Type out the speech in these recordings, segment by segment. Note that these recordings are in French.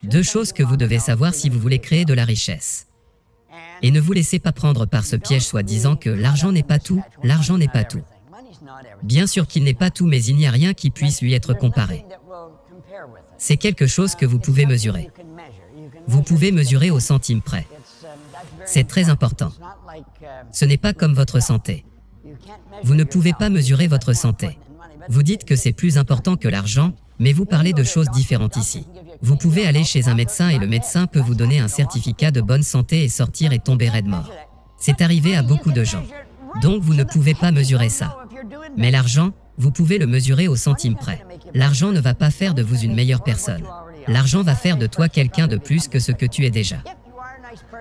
Deux choses que vous devez savoir si vous voulez créer de la richesse. Et ne vous laissez pas prendre par ce piège soi-disant que l'argent n'est pas tout, l'argent n'est pas tout. Bien sûr qu'il n'est pas tout, mais il n'y a rien qui puisse lui être comparé. C'est quelque chose que vous pouvez mesurer. Vous pouvez mesurer au centime près. C'est très important. Ce n'est pas comme votre santé. Vous ne pouvez pas mesurer votre santé. Vous dites que c'est plus important que l'argent, mais vous parlez de choses différentes ici. Vous pouvez aller chez un médecin et le médecin peut vous donner un certificat de bonne santé et sortir et tomber raide mort. C'est arrivé à beaucoup de gens. Donc vous ne pouvez pas mesurer ça. Mais l'argent, vous pouvez le mesurer au centime près. L'argent ne va pas faire de vous une meilleure personne. L'argent va faire de toi quelqu'un de plus que ce que tu es déjà.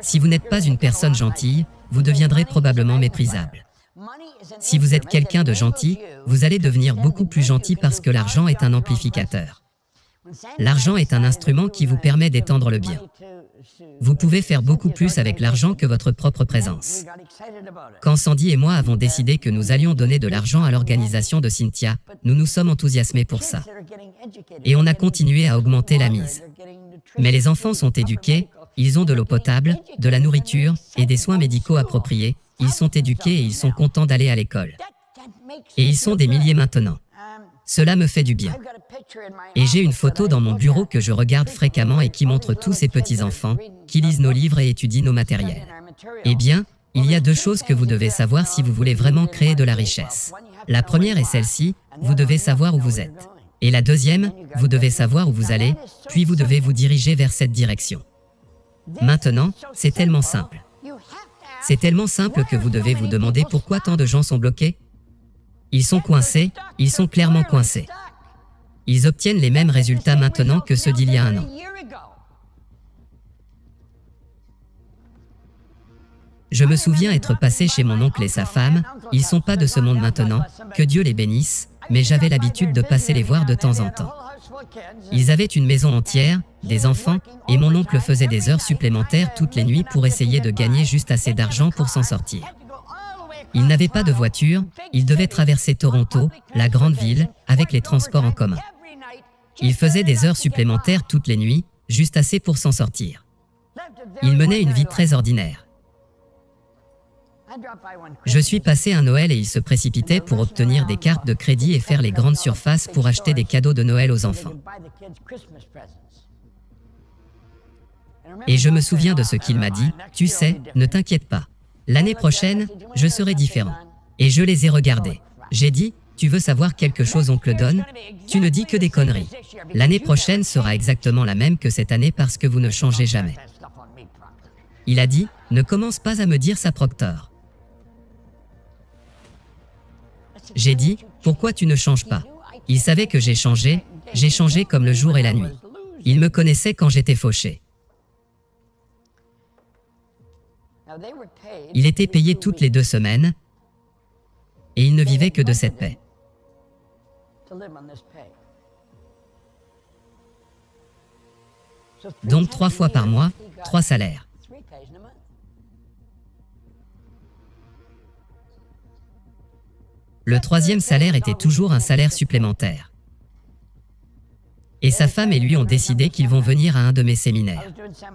Si vous n'êtes pas une personne gentille, vous deviendrez probablement méprisable. Si vous êtes quelqu'un de gentil, vous allez devenir beaucoup plus gentil parce que l'argent est un amplificateur. L'argent est un instrument qui vous permet d'étendre le bien. Vous pouvez faire beaucoup plus avec l'argent que votre propre présence. Quand Sandy et moi avons décidé que nous allions donner de l'argent à l'organisation de Cynthia, nous nous sommes enthousiasmés pour ça. Et on a continué à augmenter la mise. Mais les enfants sont éduqués, ils ont de l'eau potable, de la nourriture et des soins médicaux appropriés, ils sont éduqués et ils sont contents d'aller à l'école. Et ils sont des milliers maintenant. Cela me fait du bien. Et j'ai une photo dans mon bureau que je regarde fréquemment et qui montre tous ces petits-enfants qui lisent nos livres et étudient nos matériels. Eh bien, il y a deux choses que vous devez savoir si vous voulez vraiment créer de la richesse. La première est celle-ci, vous devez savoir où vous êtes. Et la deuxième, vous devez savoir où vous allez, puis vous devez vous diriger vers cette direction. Maintenant, c'est tellement simple. C'est tellement simple que vous devez vous demander pourquoi tant de gens sont bloqués. Ils sont coincés, ils sont clairement coincés. Ils obtiennent les mêmes résultats maintenant que ceux d'il y a un an. Je me souviens être passé chez mon oncle et sa femme, ils sont pas de ce monde maintenant, que Dieu les bénisse, mais j'avais l'habitude de passer les voir de temps en temps. Ils avaient une maison entière, des enfants, et mon oncle faisait des heures supplémentaires toutes les nuits pour essayer de gagner juste assez d'argent pour s'en sortir. Ils n'avaient pas de voiture, ils devaient traverser Toronto, la grande ville, avec les transports en commun. Ils faisaient des heures supplémentaires toutes les nuits, juste assez pour s'en sortir. Ils menaient une vie très ordinaire. Je suis passé un Noël et ils se précipitaient pour obtenir des cartes de crédit et faire les grandes surfaces pour acheter des cadeaux de Noël aux enfants. Et je me souviens de ce qu'il m'a dit, « Tu sais, ne t'inquiète pas. L'année prochaine, je serai différent. » Et je les ai regardés. J'ai dit, « Tu veux savoir quelque chose, oncle Don? Tu ne dis que des conneries. L'année prochaine sera exactement la même que cette année parce que vous ne changez jamais. » Il a dit, « Ne commence pas à me dire ça, Proctor. » J'ai dit, « Pourquoi tu ne changes pas? » Il savait que j'ai changé comme le jour et la nuit. Il me connaissait quand j'étais fauché. Il était payé toutes les 2 semaines et il ne vivait que de cette paie. Donc 3 fois par mois, 3 salaires. Le 3e salaire était toujours un salaire supplémentaire. Et sa femme et lui ont décidé qu'ils vont venir à un de mes séminaires.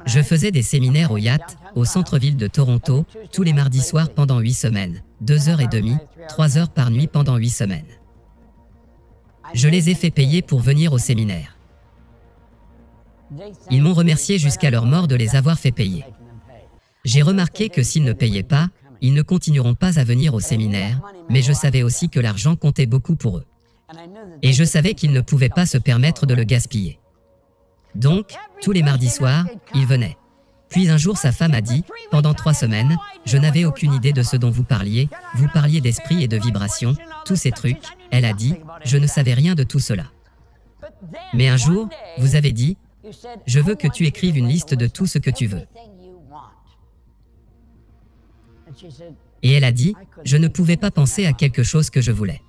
Je faisais des séminaires au Yacht, au centre-ville de Toronto, tous les mardis soirs pendant 8 semaines, 2h30, 3 heures par nuit pendant 8 semaines. Je les ai fait payer pour venir au séminaire. Ils m'ont remercié jusqu'à leur mort de les avoir fait payer. J'ai remarqué que s'ils ne payaient pas, ils ne continueront pas à venir au séminaire, mais je savais aussi que l'argent comptait beaucoup pour eux. Et je savais qu'ils ne pouvaient pas se permettre de le gaspiller. Donc, tous les mardis soirs, ils venaient. Puis un jour sa femme a dit, pendant 3 semaines, je n'avais aucune idée de ce dont vous parliez d'esprit et de vibration, tous ces trucs, elle a dit, je ne savais rien de tout cela. Mais un jour, vous avez dit, je veux que tu écrives une liste de tout ce que tu veux. Et elle a dit, je ne pouvais pas penser à quelque chose que je voulais.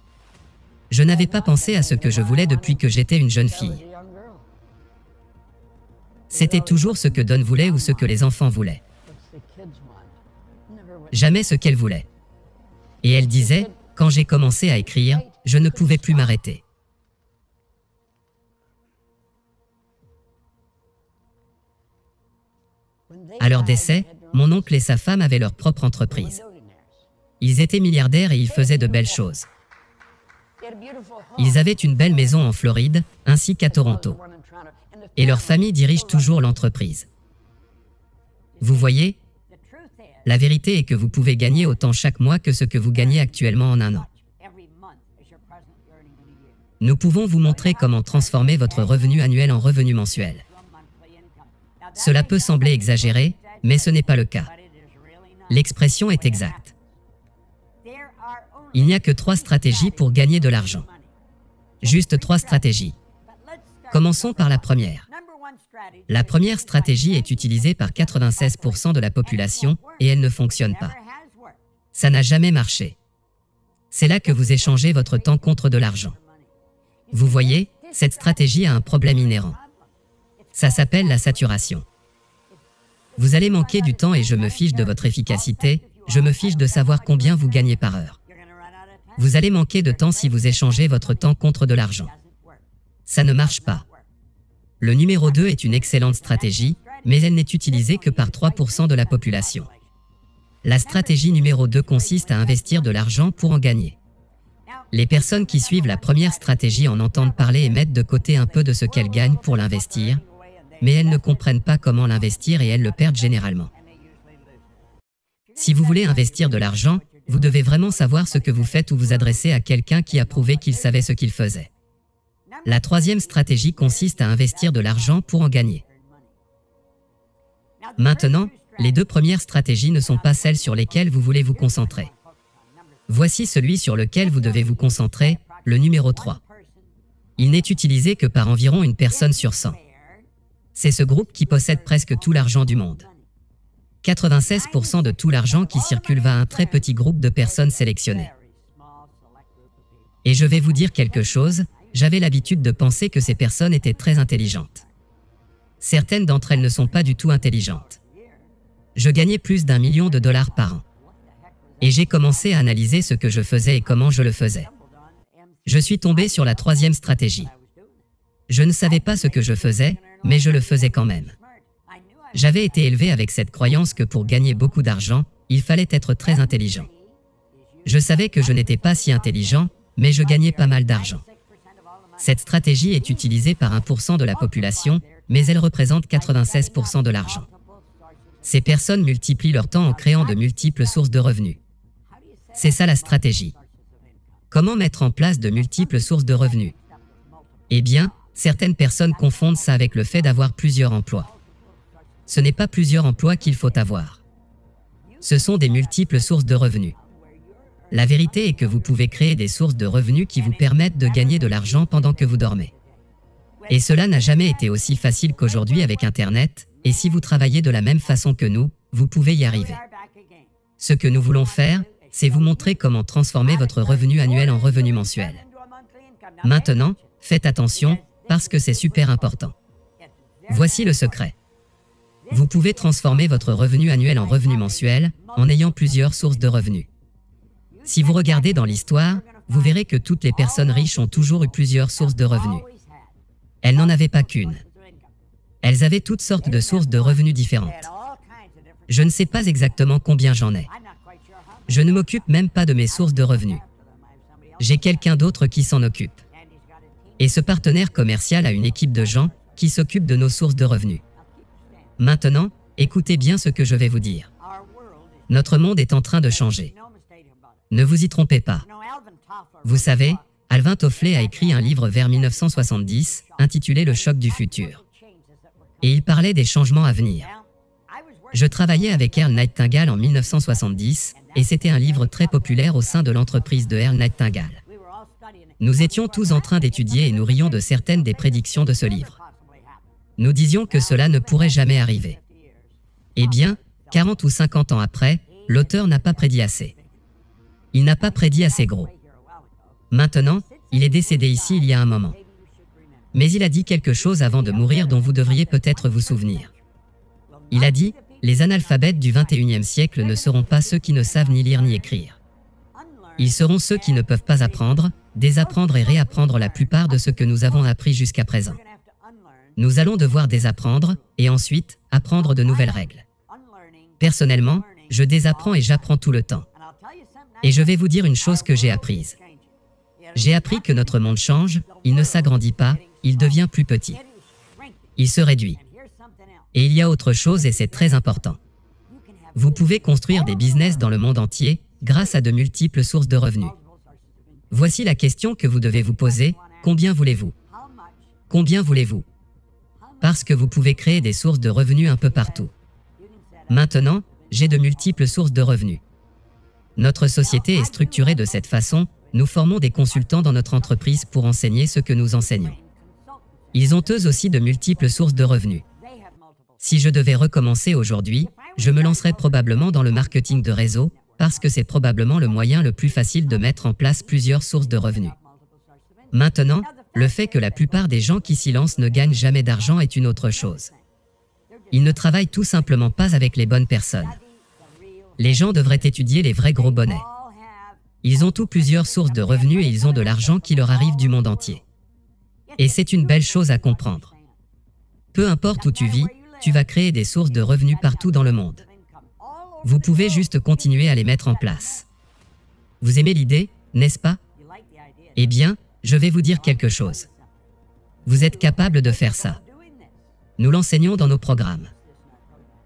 Je n'avais pas pensé à ce que je voulais depuis que j'étais une jeune fille. C'était toujours ce que Don voulait ou ce que les enfants voulaient. Jamais ce qu'elle voulait. Et elle disait, quand j'ai commencé à écrire, je ne pouvais plus m'arrêter. À leur décès, mon oncle et sa femme avaient leur propre entreprise. Ils étaient milliardaires et ils faisaient de belles choses. Ils avaient une belle maison en Floride, ainsi qu'à Toronto. Et leur famille dirige toujours l'entreprise. Vous voyez, la vérité est que vous pouvez gagner autant chaque mois que ce que vous gagnez actuellement en un an. Nous pouvons vous montrer comment transformer votre revenu annuel en revenu mensuel. Cela peut sembler exagéré, mais ce n'est pas le cas. L'expression est exacte. Il n'y a que 3 stratégies pour gagner de l'argent. Juste 3 stratégies. Commençons par la première. La première stratégie est utilisée par 96% de la population et elle ne fonctionne pas. Ça n'a jamais marché. C'est là que vous échangez votre temps contre de l'argent. Vous voyez, cette stratégie a un problème inhérent. Ça s'appelle la saturation. Vous allez manquer du temps et je me fiche de votre efficacité, je me fiche de savoir combien vous gagnez par heure. Vous allez manquer de temps si vous échangez votre temps contre de l'argent. Ça ne marche pas. Le numéro 2 est une excellente stratégie, mais elle n'est utilisée que par 3% de la population. La stratégie numéro 2 consiste à investir de l'argent pour en gagner. Les personnes qui suivent la première stratégie en entendent parler et mettent de côté un peu de ce qu'elles gagnent pour l'investir, mais elles ne comprennent pas comment l'investir et elles le perdent généralement. Si vous voulez investir de l'argent, vous devez vraiment savoir ce que vous faites ou vous adresser à quelqu'un qui a prouvé qu'il savait ce qu'il faisait. La troisième stratégie consiste à investir de l'argent pour en gagner. Maintenant, les 2 premières stratégies ne sont pas celles sur lesquelles vous voulez vous concentrer. Voici celui sur lequel vous devez vous concentrer, le numéro 3. Il n'est utilisé que par environ 1 personne sur 100. C'est ce groupe qui possède presque tout l'argent du monde. 96% de tout l'argent qui circule va à un très petit groupe de personnes sélectionnées. Et je vais vous dire quelque chose, j'avais l'habitude de penser que ces personnes étaient très intelligentes. Certaines d'entre elles ne sont pas du tout intelligentes. Je gagnais plus d'1 million de dollars par an. Et j'ai commencé à analyser ce que je faisais et comment je le faisais. Je suis tombé sur la 3e stratégie. Je ne savais pas ce que je faisais, mais je le faisais quand même. J'avais été élevé avec cette croyance que pour gagner beaucoup d'argent, il fallait être très intelligent. Je savais que je n'étais pas si intelligent, mais je gagnais pas mal d'argent. Cette stratégie est utilisée par 1% de la population, mais elle représente 96% de l'argent. Ces personnes multiplient leur temps en créant de multiples sources de revenus. C'est ça la stratégie. Comment mettre en place de multiples sources de revenus? Eh bien, certaines personnes confondent ça avec le fait d'avoir plusieurs emplois. Ce n'est pas plusieurs emplois qu'il faut avoir. Ce sont des multiples sources de revenus. La vérité est que vous pouvez créer des sources de revenus qui vous permettent de gagner de l'argent pendant que vous dormez. Et cela n'a jamais été aussi facile qu'aujourd'hui avec Internet, et si vous travaillez de la même façon que nous, vous pouvez y arriver. Ce que nous voulons faire, c'est vous montrer comment transformer votre revenu annuel en revenu mensuel. Maintenant, faites attention, parce que c'est super important. Voici le secret. Vous pouvez transformer votre revenu annuel en revenu mensuel, en ayant plusieurs sources de revenus. Si vous regardez dans l'histoire, vous verrez que toutes les personnes riches ont toujours eu plusieurs sources de revenus. Elles n'en avaient pas qu'une. Elles avaient toutes sortes de sources de revenus différentes. Je ne sais pas exactement combien j'en ai. Je ne m'occupe même pas de mes sources de revenus. J'ai quelqu'un d'autre qui s'en occupe. Et ce partenaire commercial a une équipe de gens qui s'occupent de nos sources de revenus. Maintenant, écoutez bien ce que je vais vous dire. Notre monde est en train de changer. Ne vous y trompez pas. Vous savez, Alvin Tofflé a écrit un livre vers 1970, intitulé Le choc du futur. Et il parlait des changements à venir. Je travaillais avec Earl Nightingale en 1970, et c'était un livre très populaire au sein de l'entreprise de Earl Nightingale. Nous étions tous en train d'étudier et nous rions de certaines des prédictions de ce livre. Nous disions que cela ne pourrait jamais arriver. Eh bien, 40 ou 50 ans après, l'auteur n'a pas prédit assez. Il n'a pas prédit assez gros. Maintenant, il est décédé ici il y a un moment. Mais il a dit quelque chose avant de mourir dont vous devriez peut-être vous souvenir. Il a dit « Les analphabètes du XXIe siècle ne seront pas ceux qui ne savent ni lire ni écrire. Ils seront ceux qui ne peuvent pas apprendre, désapprendre et réapprendre la plupart de ce que nous avons appris jusqu'à présent. » Nous allons devoir désapprendre, et ensuite, apprendre de nouvelles règles. Personnellement, je désapprends et j'apprends tout le temps. Et je vais vous dire une chose que j'ai apprise. J'ai appris que notre monde change, il ne s'agrandit pas, il devient plus petit. Il se réduit. Et il y a autre chose et c'est très important. Vous pouvez construire des business dans le monde entier grâce à de multiples sources de revenus. Voici la question que vous devez vous poser, combien voulez-vous? Combien voulez-vous? Parce que vous pouvez créer des sources de revenus un peu partout. Maintenant, j'ai de multiples sources de revenus. Notre société est structurée de cette façon, nous formons des consultants dans notre entreprise pour enseigner ce que nous enseignons. Ils ont eux aussi de multiples sources de revenus. Si je devais recommencer aujourd'hui, je me lancerais probablement dans le marketing de réseau, parce que c'est probablement le moyen le plus facile de mettre en place plusieurs sources de revenus. Maintenant, le fait que la plupart des gens qui s'y lancent ne gagnent jamais d'argent est une autre chose. Ils ne travaillent tout simplement pas avec les bonnes personnes. Les gens devraient étudier les vrais gros bonnets. Ils ont tous plusieurs sources de revenus et ils ont de l'argent qui leur arrive du monde entier. Et c'est une belle chose à comprendre. Peu importe où tu vis, tu vas créer des sources de revenus partout dans le monde. Vous pouvez juste continuer à les mettre en place. Vous aimez l'idée, n'est-ce pas? Eh bien, je vais vous dire quelque chose. Vous êtes capable de faire ça. Nous l'enseignons dans nos programmes.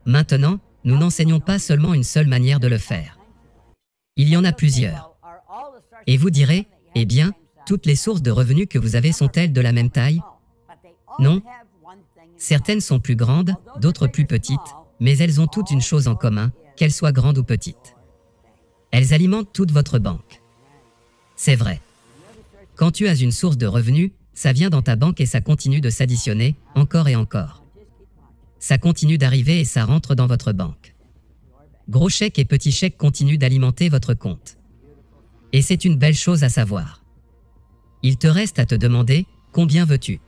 Maintenant, nous n'enseignons pas seulement une seule manière de le faire. Il y en a plusieurs. Et vous direz, eh bien, toutes les sources de revenus que vous avez sont-elles de la même taille? Non. Certaines sont plus grandes, d'autres plus petites, mais elles ont toutes une chose en commun, qu'elles soient grandes ou petites. Elles alimentent toute votre banque. C'est vrai. Quand tu as une source de revenus, ça vient dans ta banque et ça continue de s'additionner, encore et encore. Ça continue d'arriver et ça rentre dans votre banque. Gros chèques et petits chèques continuent d'alimenter votre compte. Et c'est une belle chose à savoir. Il te reste à te demander, combien veux-tu ?